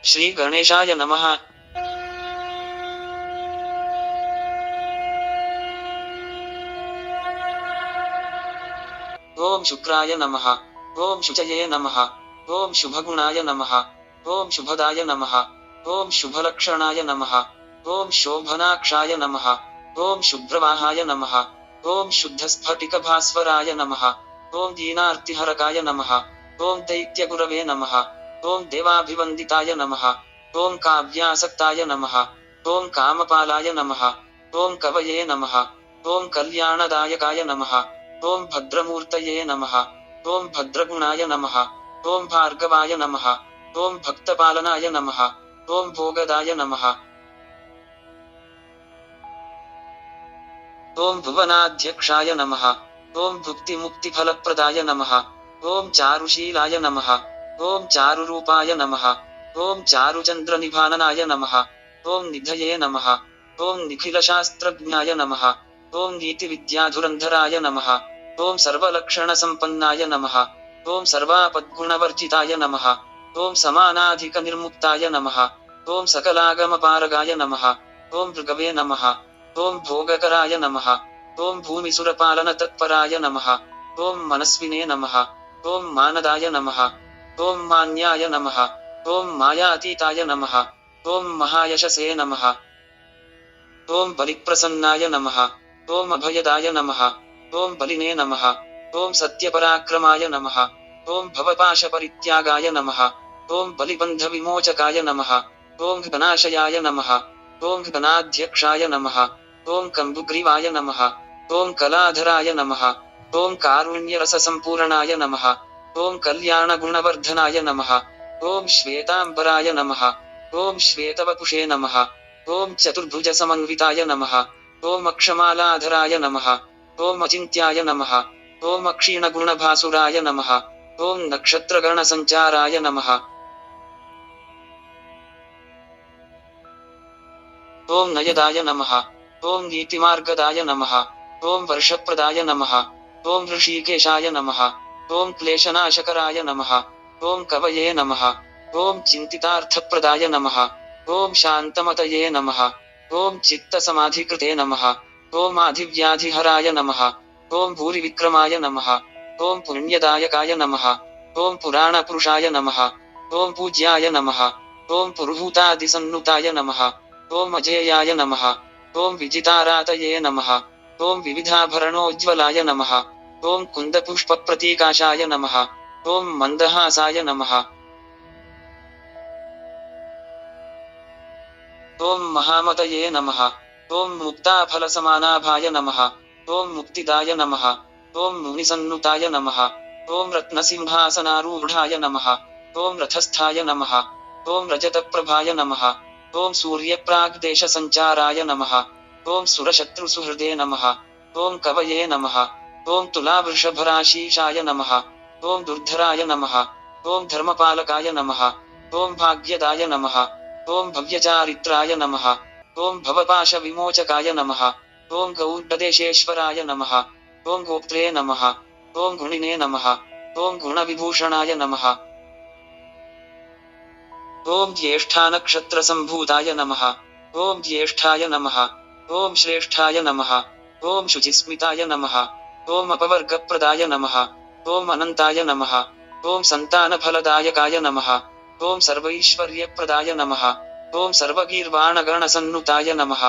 ಶ್ರೀ ಗಣೇಶಾಯ ನಮಃ. ಓಂ ಶುಕ್ರಾಯ ನಮಃ. ಓಂ ಶುಚಯೇ ನಮಃ. ಓಂ ಶುಭಗುಣಾಯ ನಮಃ. ಓಂ ಶುಭದಾಯ ನಮಃ. ಓಂ ಶುಭಲಕ್ಷಣಾಯ ನಮಃ. ಓಂ ಶೋಭನಾಕ್ಷಾಯ ನಮಃ. ಓಂ ಶುಭ್ರವಾಹಾಯ ನಮಃ. ಓಂ ಶುದ್ಧಸ್ಫಟಿಕಭಾಸ್ವರಾಯ ನಮಃ. ಓಂ ದೀನಾರ್ತಿಹರಕಾಯ ನಮಃ. ಓಂ ದೈತ್ಯಗುರವೇ ನಮಃ. ಓಂ ದೇವಾಭಿವಂದಿತಾಯ ನಮಃ. ಓಂ ಕಾವ್ಯಾಸಕ್ತಾಯ ನಮಃ. ಓಂ ಕಾಮಪಾಲಾಯ ನಮಃ. ಓಂ ಕವಯೇ ನಮಃ. ಓಂ ಕಲ್ಯಾಣದಾಯಕಾಯ ನಮಃ. ಓಂ ಭದ್ರಮೂರ್ತಯೇ ನಮಃ. ಓಂ ಭದ್ರಗುಣಾಯ ನಮಃ. ಓಂ ಭಾರ್ಗವಾಯ ನಮಃ. ಓಂ ಭಕ್ತಪಾಲನಾಯ ನಮಃ. ಓಂ ಭೋಗದಾಯ ನಮಃ. ಓಂ ಭುವನಾಧ್ಯಕ್ಷಾಯ ನಮಃ. ಓಂ ಭುಕ್ತಿ ಮುಕ್ತಿ ಫಲಪ್ರದಾಯ ನಮಃ. ಓಂ ಚಾರುಶೀಲಾಯ ನಮಃ. ಓಂ ಚಾರುರೂಪಾಯ ನಮಃ. ಓಂ ಚಾರುಚಂದ್ರನಿಭಾನನಾಯ ನಮಃ. ಓಂ ನಿಧಯೇ ನಮಃ. ಓಂ ನಿಖಿಲಶಾಸ್ತ್ರಜ್ಞಾಯ ನಮಃ. ಓಂ ನೀತಿವಿದ್ಯಾಧುರಂಧರಾಯ ನಮಃ. ಓಂ ಸರ್ವಲಕ್ಷಣಸಂಪನ್ನಾಯ ನಮಃ. ಓಂ ಸರ್ವಾಪದ್ಗುಣವರ್ಜಿತಾಯ ನಮಃ. ಓಂ ಸಮಾನಾಧಿಕ ನಿರ್ಮುಕ್ತಾಯ ನಮಃ. ಓಂ ಸಕಲಾಗಮಪಾರಗಾಯ ನಮಃ. ಓಂ ಭೃಗವೇ ನಮಃ. ಓಂ ಭೋಗಕರಾಯ ನಮಃ. ಓಂ ಭೂಮಿಸುರಪಾಲನ ತತ್ಪರಾಯ ನಮಃ. ಓಂ ಮನಸ್ವಿನೇ ನಮಃ. ಓಂ ಮಾನದಾಯ ನಮಃ. ಓಂ ಮಾನ್ಯಾಯ ನಮಃ. ಓಂ ಮಾಯಾತೀತಾಯ ನಮಃ. ಓಂ ಮಹಾಯಶಸೇ ನಮಃ. ಓಂ ಬಲಿಪ್ರಸನ್ನಾಯ ನಮಃ. ಓಂ ಅಭಯದಾಯ ನಮಃ. ಓಂ ಬಲಿನೇ ನಮಃ. ಓಂ ಸತ್ಯಪರಾಕ್ರಮಾಯ ನಮಃ. ಓಂ ಭವಪಾಶಪರಿತ್ಯಾಗಾಯ ನಮಃ. ಓಂ ಬಲಿಬಂಧ ವಿಮೋಚಕಾಯ ನಮಃ. ಓಂ ಘನಾಶಯಾಯ ನಮಃ. ಓಂ ಘನಾಧ್ಯಕ್ಷಾಯ ನಮಃ. ಓಂ ಕಂಬುಗ್ರೀವಾಯ ನಮಃ. ಓಂ ಕಲಾಧರಾಯ ನಮಃ. ಓಂ ಕಾರುಣ್ಯರಸಸಂಪೂರ್ಣಾಯ ನಮಃ. ಓಂ ಕಲ್ಯಾಣಗುಣವರ್ಧನಾಯ ನಮಃ. ಓಂ ಶ್ವೇತಾಂಬರಾಯ ನಮಃ. ಓಂ ಶ್ವೇತವಪುಷೇ ನಮಃ. ಓಂ ಚತುರ್ಭುಜ ಸಮನ್ವಿತಾಯ ನಮಃ. ಓಂ ಅಕ್ಷಮಾಲಾಧರಾಯ ನಮಃ. ಓಂ ಅಚಿಂತ್ಯಾಯ ನಮಃ. ಓಂ ಅಕ್ಷೀಣಗುಣಭಾಸುರಾಯ ನಮಃ. ಓಂ ನಕ್ಷತ್ರಗಣ ಸಂಚಾರಾಯ ನಮಃ. ಓಂ ನಯದಾಯ ನಮಃ. ಓಂ ನೀತಿಮಾರ್ಗದಾಯ ನಮಃ. ಓಂ ವರ್ಷಪ್ರದಾಯ ನಮಃ. ಓಂ ಋಷಿಕೇಶಾಯ ನಮಃ. ಓಂ ಕ್ಲೇಶನಾಶಕರಾಯ ನಮಃ. ಓಂ ಕವಯೇ ನಮಃ. ಓಂ ಚಿಂತಿತಾರ್ಥಪ್ರದಾಯ ನಮಃ. ಓಂ ಶಾಂತಮತಯೇ ನಮಃ. ಓಂ ಚಿತ್ತಸಮಾಧಿಕೃತೆ ನಮಃ. ಓಂ ಆಧಿವ್ಯಾಧಿಹರಾಯ ನಮಃ. ಓಂ ಭೂರಿವಿಕ್ರಮಾಯ ನಮಃ. ಓಂ ಪುಣ್ಯದಾಯಕಾಯ ನಮಃ. ಓಂ ಪುರಾಣಪುರುಷಾಯ ನಮಃ. ಓಂ ಪೂಜ್ಯಾಯ ನಮಃ. ಓಂ ಪುರುಹೂತಾದಿಸನ್ನುತಾಯ ನಮಃ. ಓಂ ಅಜೇಯಾಯ ನಮಃ. ಓಂ ವಿಜಿತಾರಾತಯೇ ನಮಃ. ಓಂ ವಿವಿಧಾಭರಣೋಜ್ವಲಾಯ ನಮಃ. ಓಂ ಕುಂದಪುಷ್ಪಪ್ರತೀಕಾಶಾಯ ನಮಃ. ಓಂ ಮಂದಹಾಸಾಯ ನಮಃ. ಓಂ ಮಹಾಮತಯೇ ನಮಃ. ಓಂ ಮುಕ್ತಾಫಲಸಮಾನಾಭಾಯ ನಮಃ. ಓಂ ಮುಕ್ತಿದಾಯ ನಮಃ. ಓಂ ಮುನಿಸನ್ನುತಾಯ ನಮಃ. ಓಂ ರತ್ನಸಿಂಹಾಸನಾರೂಢಾಯ ನಮಃ. ಓಂ ರಥಸ್ಥಾಯ ನಮಃ. ಓಂ ರಜತಪ್ರಭಾಯ ನಮಃ. ಓಂ ಸೂರ್ಯಪ್ರಾಗ್ದೇಶ ಸಂಚಾರಾಯ ನಮಃ. ಓಂ ಸುರಶತ್ರುಸುಹೃದೇ ನಮಃ. ಓಂ ಕವಯೇ ನಮಃ. ಓಂ ತುಲಾವೃಷಭರಾಶೀಷಾಯ ನಮಃ. ಓಂ ದುರ್ಧರಾಯ ನಮಃ. ಓಂ ಧರ್ಮಪಾಲಕಾಯ ನಮಃ. ಓಂ ಭಾಗ್ಯದಾಯ ನಮಃ. ಓಂ ಭವ್ಯಚಾರಿತ್ರಾಯ ನಮಃ. ಓಂ ಭವಪಾಶ ವಿಮೋಚಕಾಯ ನಮಃ. ಓಂ ಗೌಡ್ಡದೇಶೇಶ್ವರಾಯ ನಮಃ. ಓಂ ಗೋಪ್ತ್ರೇ ನಮಃ. ಓಂ ಗುಣಿನೇ ನಮಃ. ಓಂ ಗುಣವಿಭೂಷಣಾಯ ನಮಃ. ಓಂ ಜ್ಯೇಷ್ಠಾನಕ್ಷತ್ರಸಂಭೂತಾಯ ನಮಃ. ಓಂ ಜ್ಯೇಷ್ಠಾಯ ನಮಃ. ಓಂ ಶ್ರೇಷ್ಠಾಯ ನಮಃ. ಓಂ ಶುಚಿಸ್ಮಿತಾಯ ನಮಃ. ಓಂ ಅಪವರ್ಗಪ್ರದಾಯ ನಮಃ. ಓಂ ಅನಂತಾಯ ನಮಃ. ಓಂ ಸಂತಾನಫಲದಾಯಕಾಯ ನಮಃ. ಓಂ ಸರ್ವೈಶ್ವರ್ಯಪ್ರದಾಯ ನಮಃ. ಓಂ ಸರ್ವಗೀರ್ವಾಣಗಣಸನ್ನುತಾಯ ನಮಃ.